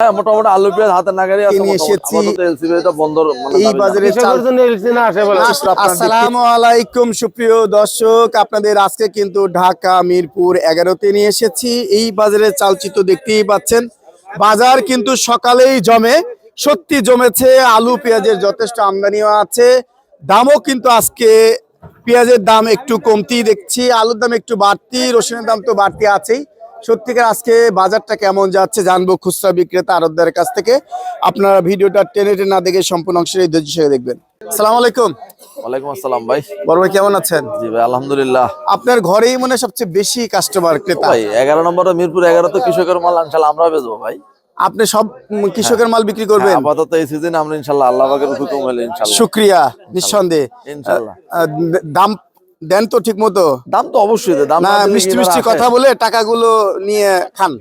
হ্যাঁ, মোটামুটি আলু পেঁয়াজ হাতে নাগারি আছে। নিয়ে এসেছি এলসিবিটা বন্ধ এই বাজারে। আসসালামু আলাইকুম সুপ্রিয় দর্শক, আপনাদের আজকে কিন্তু ঢাকা মিরপুর 11-তে নিয়ে এসেছি। এই বাজারে চালচিত্র দেখতেই পাচ্ছেন, বাজার কিন্তু সকালেই জমে, সত্যি জমেছে। আলু পেঁয়াজের যথেষ্ট আমদানিও আছে, দামও কিন্তু আজকে পেঁয়াজের দাম একটু কমতেই দেখছি, আলুর দাম একটু বাড়তি, রসুনের দাম তো বাড়তি আছেই। সত্যিকার আজকে বাজারটা কেমন যাচ্ছে জানবো খুচরা বিক্রেতা আড়তদারের কাছ থেকে। আপনারা ভিডিওটা টেনে টেনে না দেখে সম্পূর্ণ অংশের এই ধৈর্য সঙ্গে দেখবেন। আসসালামু আলাইকুম। ওয়ালাইকুম আসসালাম ভাই। বড় ভাই কেমন আছেন? জি ভাই, আলহামদুলিল্লাহ। আপনার ঘরেই মনে হয় সবচেয়ে বেশি কাস্টমার ক্রেতা? ভাই 11 নম্বরে মিরপুর 11 তো কৃষকের মাল ইনশাআল্লাহ আমরা বেচবো ভাই। আপনি সব কৃষকের মাল বিক্রি করবেন? আপাতত এই সিজনে আমরা ইনশাআল্লাহ আল্লাহ পাকের হুকুম হলে ইনশাআল্লাহ। শুকরিয়া, নিঃসন্দেহে ইনশাআল্লাহ। দাম দেন তো ঠিক মতো? দাম তো অবশ্যই দেয়, দাম না মিষ্টি মিষ্টি কথা বলে টাকাগুলো নিয়ে খান?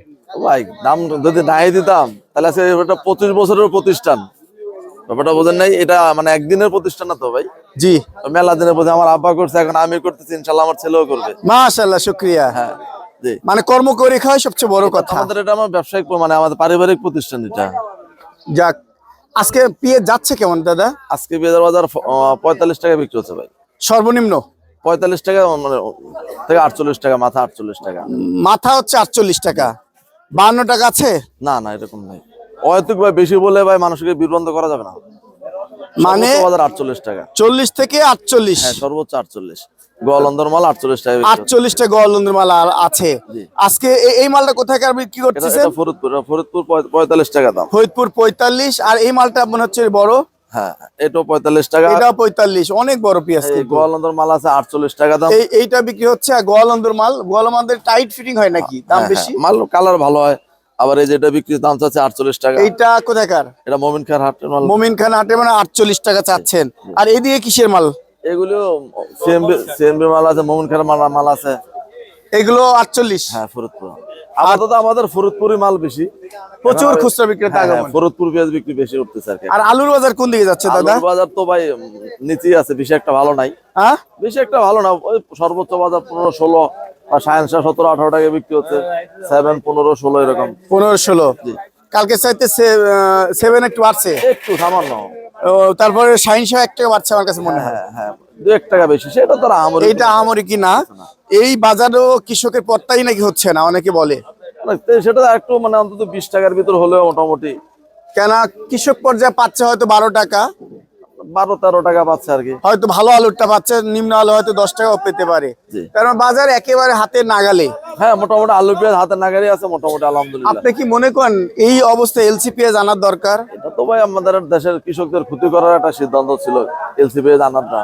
ভাই দাম যদি নাই দিতাম তাহলে আজকে এটা 25 বছরের প্রতিষ্ঠান, ব্যাপারটা বোঝেন নাই। এটা মানে একদিনের প্রতিষ্ঠান না তো ভাই, জি মেলা দিনের প্রতি। আমার আব্বা করছে, এখন আমি করতেছি, ইনশাআল্লাহ আমার ছেলেও করবে। মাশাআল্লাহ, শুকরিয়া। হ্যাঁ জি, মানে কর্ম করে খাওয়াই সবচেয়ে বড় কথা। আমাদের এটা আমার ব্যবসায়িক মানে আমাদের পারিবারিক প্রতিষ্ঠান এটা। যাক, আজকে পেঁয়াজ যাচ্ছে কেমন দাদা? আজকে পেঁয়াজের বাজার 45 টাকা বিক্রি হচ্ছে ভাই। সর্বনিম্ন 45 টাকা মানে থেকে 48 টাকা, মাথা 48 টাকা। মাথা হচ্ছে 48 টাকা, 52 টাকা আছে? না না, এরকম নাই। অহেতুক ভাই বেশি বলে ভাই মানুষকে বিভ্রান্ত করা যাবে না। মানে বাজার 48 টাকা, 40 থেকে 48? হ্যাঁ সর্বোচ্চ 48। গোয়ালন্দর মাল 48 টাকা। 48 টাকা গোয়ালন্দের মাল আছে আজকে। এই মালটা কোথায় বিক্রি করতেছেন? ফরিদপুর 45 টাকা দাম। ফরিদপুর 45। আর এই মালটা মনে হচ্ছে বড়? হ্যাঁ, এটাও 45 টাকা। এটা 45, অনেক বড় পেঁয়াজ। গোয়ালন্দর মাল আছে 48 টাকা দাম। এইটা বিক্রি হচ্ছে। আর গোয়ালন্দর মাল, গোয়ালন্দের টাইট ফিটিং হয় নাকি, দাম বেশি? মাল কালার ভালো হয়। আবার এই যেটা বিক্রি দাম চাচ্ছে 48 টাকা। এইটা কোথাকার? এটা মোমিন খান হাটের মাল। মোমিন খান হাটে, মানে 48 টাকা চাচ্ছেন। আর এইদিকে কিসের মাল? এগুলো সিএমবি মাল আছে, মোমিন খান মাল আছে। এগুলো 48? হ্যাঁ, ফরিদপুর। আপাতত আমাদের ফরিদপুরি মাল বেশি, প্রচুর খুচরা বিক্রেতা। ফরিদপুর পেঁয়াজ বিক্রি বেশি উঠতেছে আর কি। আর আলুর বাজার কোন দিকে যাচ্ছে দাদা? আলুর বাজার তো ভাই নিচেই আছে, বেশি একটা ভালো নাই। হ্যাঁ, বেশি একটা ভালো না। ওই সর্বোচ্চ বাজার 15-16 আর 17-18 টাকা বিক্রি হচ্ছে। 7-15-16 এরকম। 15-16। কালকে চাইতে 7 একটু বাড়ছে, একটু সামান্য। তারপরে 1 টাকা বাড়ছে আমার কাছে মনে হয়। হ্যাঁ হ্যাঁ, 2-1 টাকা বেশি, সেটা তো আমার এইটা আহামরি কি না। এই বাজারও কৃষকের পত্তাই নাকি হচ্ছে না, অনেকে বলে। সেটা একটু মানে অন্তত 20 টাকার ভিতর হলেও মোটামুটি। কেন কৃষক পর্যায়ে পাচ্ছে হয়তো 12 টাকা, 12-13 টাকা পাচ্ছে আর কি। হয়তো ভালো আলুরটা পাচ্ছে, নিম্ন আলু হয়তো 10 টাকাও পেতে পারে। কারণ বাজার একেবারে হাতের নাগালে। হ্যাঁ, মোটামুটি আলু পেঁয়াজ হাতে নাগারি আছে মোটামুটি, আলহামদুলিল্লাহ। আপনি কি মনে করেন এই অবস্থায় এলসি পেঁয়াজ আনার দরকার? এটা তো ভাই আমাদের দেশের কৃষকদের ক্ষতি করার একটা সিদ্ধান্ত ছিল এলসি পেঁয়াজ আনারটা।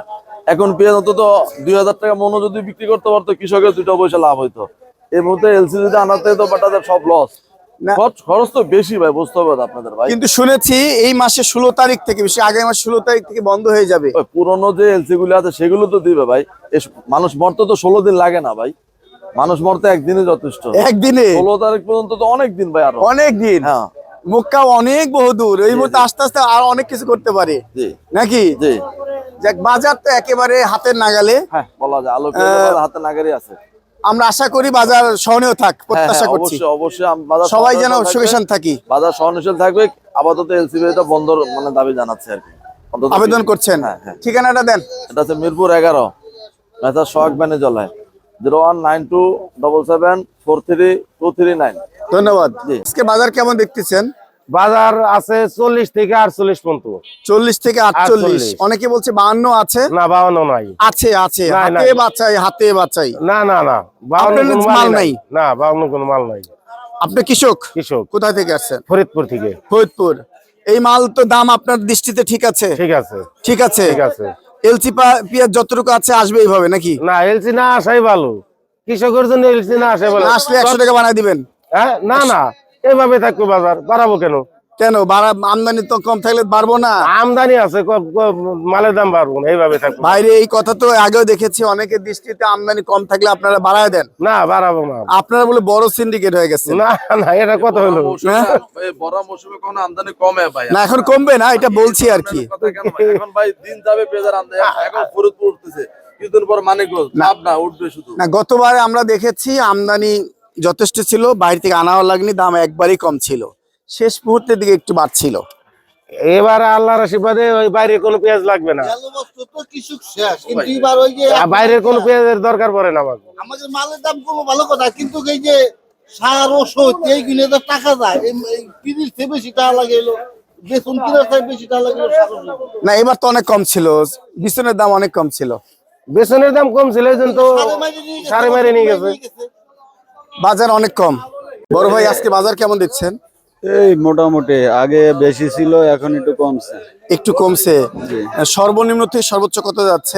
এখন পেঁয়াজ অন্তত 2000 টাকা মনো যদি বিক্রি করতে পারতো, কৃষকের 2 পয়সা লাভ হইতো। এই মুহূর্তে এলসি যদি আনাতে তো বাটাদের সব লস। খরচ তো বেশি ভাই, বুঝতে হবে আপনাদের ভাই। কিন্তু শুনেছি এই মাসে 16 তারিখ থেকে, বেশি আগামী মাস 16 তারিখ থেকে বন্ধ হয়ে যাবে। পুরনো যে এলসি গুলো আছে সেগুলো তো দিবে ভাই। মানুষ মরতে তো 16 দিন লাগে না ভাই, মানুষ মরতে একদিনে যথেষ্ট। একদিনে 16 তারিখ পর্যন্ত তো অনেক দিন ভাই, আরো অনেক দিন। হ্যাঁ, মক্কা অনেক বহুদূর, এই মুহূর্তে আস্তে আস্তে আর অনেক কিছু করতে পারে নাকি। জি, যাক, বাজার তো একেবারে হাতের নাগালে। হ্যাঁ বলা যায়, আলু পেঁয়াজ হাতে নাগারি আছে। আমরা আশা করি বাজার সহনীয় থাক, প্রত্যাশা করছি। অবশ্যই সবাই যেন সুখেশন থাকি, বাজার সহনশীল থাকবে। আপাতত এলসিবিটা বন্ধ মানে দাবি জানাচ্ছে আর কি, আবেদন করছেন। ঠিকানাটা দেন। এটা হচ্ছে মিরপুর 11, মেসার সোহাগ বাণিজ্যালয়, 01927743239। ধন্যবাদ। আজকে বাজার কেমন দেখতেছেন? বাজার আছে 40 থেকে 48 পর্যন্ত। 40 থেকে 48। অনেকে বলছে 52 আছে। না, 52 নাই। আছে আছে, হাতে বাঁচাই, হাতে বাঁচাই। না না না, 52 মাল নাই। না, 52 কোনো মাল নাই। আপনি কৃষক? কৃষক। কোথায় থেকে আসছেন? ফরিদপুর থেকে। ফরিদপুর। এই মাল তো দাম আপনার দৃষ্টিতে ঠিক আছে? ঠিক আছে, ঠিক আছে, ঠিক আছে। এলসি পেঁয়াজ যতটুকু আছে আসবে এইভাবে নাকি? না, এলসি না আসাই ভালো, কৃষকের জন্য এলসি না আসে ভালো। আসলে 100 টাকা বানাই দিবেন? হ্যাঁ, না না, এইভাবে থাকবে বাজার, বাড়াবো কেন? কেন আমদানি তো কম থাকলে বাড়বো না? আমদানি আছে, মালের দাম বাড়বো না, এইভাবে থাকবে। বাইরে এই কথা তো আগেও দেখেছি, অনেকের দৃষ্টিতে আমদানি কম থাকলে আপনারা বাড়ায় দেন। না, বাড়াবো না। আপনারা বলে বড় সিন্ডিকেট হয়ে গেছে। না না, এটা কথা হলো বড় মৌসুমে কোনো আমদানি কমে ভাই না, এখন কমবে না, এটা বলছি আর কি। এখন ভাই দিন যাবে পেঁয়াজের আমদানি, এখন ফরিদপুর উঠতেছে, কিছুদিন পর মানিকগঞ্জ, লাভ না উঠবে শুধু। না, গতবারে আমরা দেখেছি আমদানি যথেষ্ট ছিল, বাইরে থেকে আনাও লাগনি, দাম একবারই কম ছিল। শেষ মুহূর্তের দিকে একটু বাড়ছিল। এবার আল্লাহর আশীর্বাদে ওই বাইরে কোনো পেঁয়াজ লাগবে না, গেল বছর তো কৃষক শেষ, কিন্তু এবার ওই যে আর বাইরের কোনো পেঁয়াজের দরকার পড়ে না আমাকে। আমাদের মালের দাম কম ভালো কথা, কিন্তু এই যে সার ওষুধ এইগুলো তো টাকা যায়, এই পিদির থেকে বেশি টাকা লাগে, এলো বেতন কিনার থেকে বেশি টাকা লাগে সার ওষুধ। না এবার তো অনেক কম ছিল, বিছনের দাম অনেক কম ছিল, বেসনের দাম কম ছিল এই জন্য তো সারে মারে নিয়ে গেছে। বাজার অনেক কম। বড় ভাই আজকে বাজার কেমন দিচ্ছেন? এই মোটামুটি আগে বেশি ছিল, এখন একটু কমছে। একটু কমছে। সর্বনিম্ন থেকে সর্বোচ্চ কত যাচ্ছে?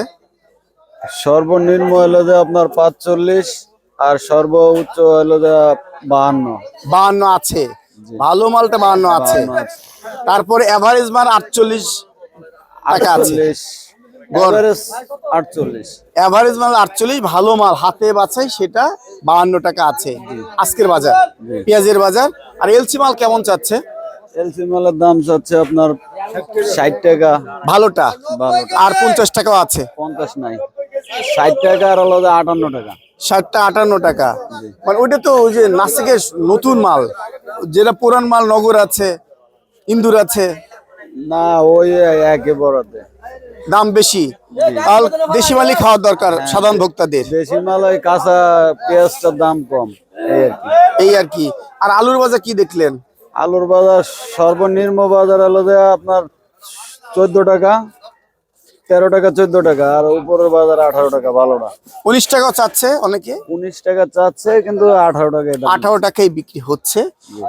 সর্বনিম্ন হলো যে আপনার 45 আর সর্বোচ্চ হলো যে 52। 52 আছে, ভালো মালটা 52 আছে। তারপরে এভারেজ মান 48 টাকা আছে। 48 এভারেজ 48। এভারেজ মাল 48, ভালো মাল হাতে বাছাই সেটা 52 টাকা আছে আজকের বাজার, পেঁয়াজের বাজার। আর এলসি মাল কেমন চাচ্ছে? এলসি মালের দাম চাচ্ছে আপনার 60 টাকা ভালোটা, ভালোটা। আর 50 টাকাও আছে। 50 নাই, 60 টাকা আর হলো যে 58 টাকা। 60টা 58 টাকা, মানে ওইটা তো ওই যে নাসিকের নতুন মাল, যেটা পুরান মাল নগর আছে, ইন্দুর আছে, না ওই একই বড়তে দাম বেশি। তাহলে দেশি মালই খাওয়ার দরকার সাধারণ ভোক্তাদের, দেশি মাল ওই কাঁচা পেঁয়াজটার দাম কম, এই আর কি। এই আর কি। আর আলুর বাজার কি দেখলেন? আলুর বাজার সর্বনিম্ন বাজার হলো যে আপনার 14 টাকা, 13 টাকা, 14 টাকা, আর উপরের বাজার 18 টাকা ভালোটা। 19 টাকাও চাচ্ছে অনেকে, 19 টাকা চাচ্ছে, কিন্তু 18 টাকা এটা 18 টাকায় বিক্রি হচ্ছে।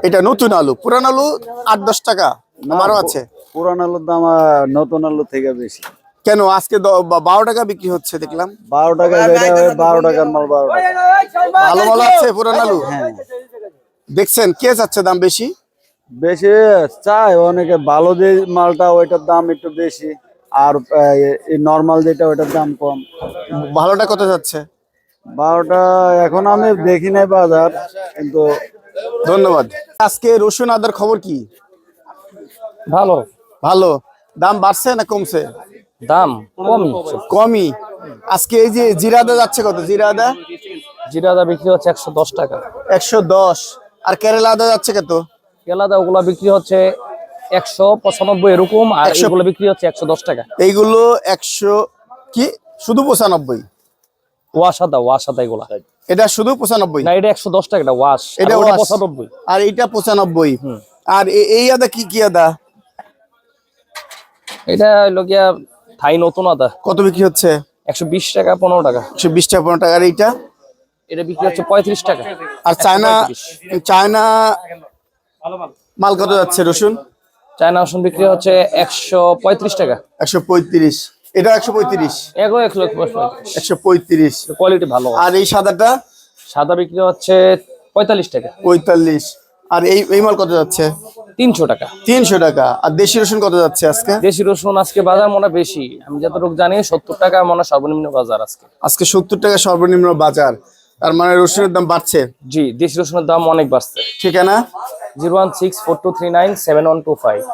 এটা নতুন আলু, পুরান আলু 8-10 টাকা আমারও আছে। পুরান আলুর দাম নতুন আলু থেকে বেশি। কেন আজকে 12 টাকা বিক্রি হচ্ছে দেখলাম। 12 টাকা, যেটা 12 টাকার মাল 12 টাকা। ভালো মাল আছে পুরান আলু। হ্যাঁ, দেখছেন কে চাচ্ছে দাম বেশি? বেশি চাই অনেকে, ভালো যে মালটা ওইটার দাম একটু বেশি, আর এই নর্মাল যেটা ওইটার দাম কম। ভালোটা কত যাচ্ছে? 12টা এখন আমি দেখি নাই বাজার, কিন্তু ধন্যবাদ। আজকে রসুন আদার খবর কি? ভালো, ভালো। দাম বাড়ছে না কমছে? দাম কমই। কমই। আজকে এই যে জিরা আদা যাচ্ছে কত? জিরা আদা জিরা আদা বিক্রি হচ্ছে 110 টাকা। 110। আর কেরালা আদা যাচ্ছে কত? কেলাদা ওগুলা বিক্রি হচ্ছে 195 এরকম, আর 100 এগুলো বিক্রি হচ্ছে 110 টাকা। এইগুলো 100 কি শুধু 95? ওয়াশ আদা এগুলা, এটা শুধু 95? না এটা 110 টাকা, এটা ওয়াশ, এটা এটা ওয়াশ। 95। আর এইটা 95। আর এই আদা কি কি আদা? এটা হলো গিয়া থাই নতুন আদা, কত বিক্রি হচ্ছে? 120 টাকা, 15 টাকা। 120 টাকা 15 টাকা। আর এইটা? এটা বিক্রি হচ্ছে 35 টাকা। আর চায়না 135 চায়না মাল কত যাচ্ছে রসুন? চায়না রসুন বিক্রি হচ্ছে 135 টাকা। 135। এটা 135। এগুলো 135। 135। কোয়ালিটি ভালো। আর এই সাদাটা? সাদা বিক্রি হচ্ছে 45 টাকা। 45। আর এই মাল কত যাচ্ছে? 300 টাকা। 300 টাকা। আর দেশি রসুন কত যাচ্ছে আজকে? দেশি রসুন আজকে বাজার মনে হয় বেশি, আমি যতটুকু জানি 70 টাকা মনে হয় সর্বনিম্ন বাজার আজকে। আজকে 70 টাকা সর্বনিম্ন বাজার। তার মানে রসুনের দাম বাড়ছে। জি, দেশি রসুনের দাম অনেক বাড়ছে। ঠিকানা? 01642397125।